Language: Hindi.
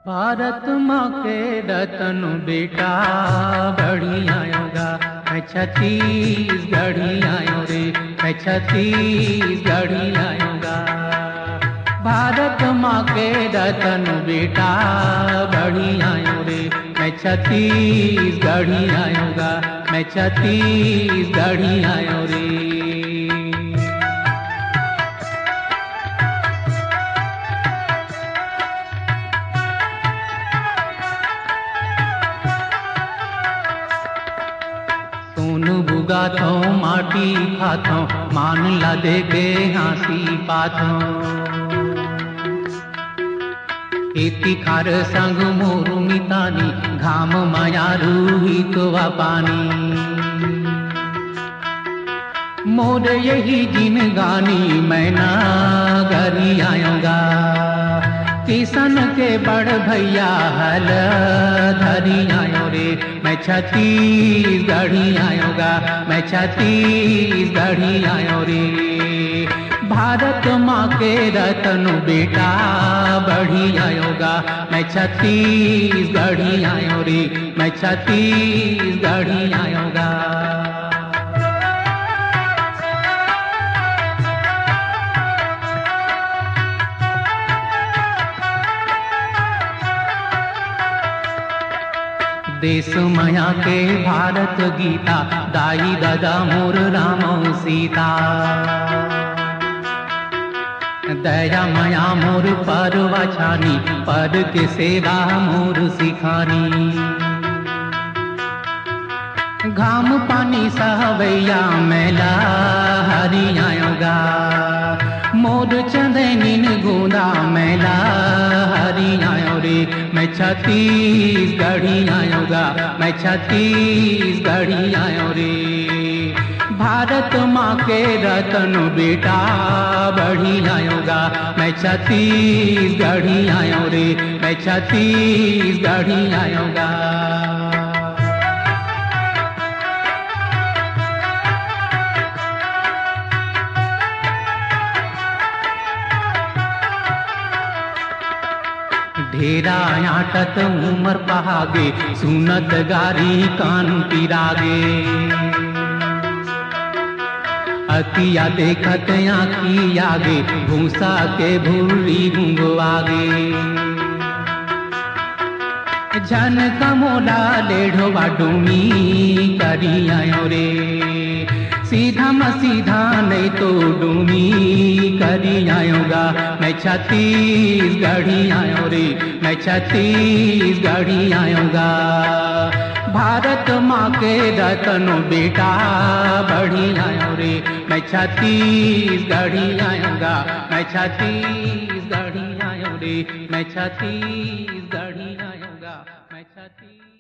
भारत माँ के रतन बेटा बढ़ी आयोगा। मैं छत्तीसगढ़ी आयो रे, मैं छत्तीसगढ़ी आयोगा। भारत माँ के रतन बेटा बढ़ी आयो रे, मैं छत्तीसगढ़ी आयोगा। मैं छत्तीसगढ़ी आयो रे। सोन बुगाथो माटी खाथो, मान ला दे के हाँसी पाथो। खेती खार संग मोरू मितानी, घाम माया रूही तो पानी। मोर यही जिन गानी मैं ना गरी आयोगा। किशन के बड़ भैया हल धरी आयो रे, मैं छत्तीसगढ़ी आयोगा। मैं छत्तीसगढ़ी आयो रे। भारत माँ के रतन बेटा बढ़ी आयोगा। मैं छत्तीसगढ़ी आयो रे, मैं छत्तीसगढ़ी आयोगा। देश माया के भारत गीता, दाई दादा मोर राम सीता। दया माया मोर परवा छानी, पर के सेवा मोर सिखानी। घाम पानी सहवैया मैला हरी आयोगा। मोर चंदनिन गोंदा मैला हरी आयो रे, मैं छत्तीसगढ़ी आयोगा। मैं छत्तीसगढ़ी आयो रे। भारत माँ के रतन बेटा बढ़ी आयोगा। मैं छत्तीसगढ़ी आयो रे, मैं छत्तीसगढ़ी आयोगा। ढेरा आटत उमर पहागे, सुनत गारी कान पिरागे। अतिया देखत आँखी आगे, भूसा के भूरी गुंगवागे। झन कमोला लेढ़वा डूमी करी आयो रे। सीधा म सीधा नहीं तो डूमी करी आयोगा। मैं छत्तीसगढ़ी आयो रे, मैं छत्तीसगढ़ी आयोगा। भारत माँ के रतन बेटा बढ़ी आयो रे, मैं छत्तीसगढ़ी आयोगा। मैं छत्तीसगढ़ी आयो रे, मैं छत्तीसगढ़ी आयोगा। मैं छत्तीस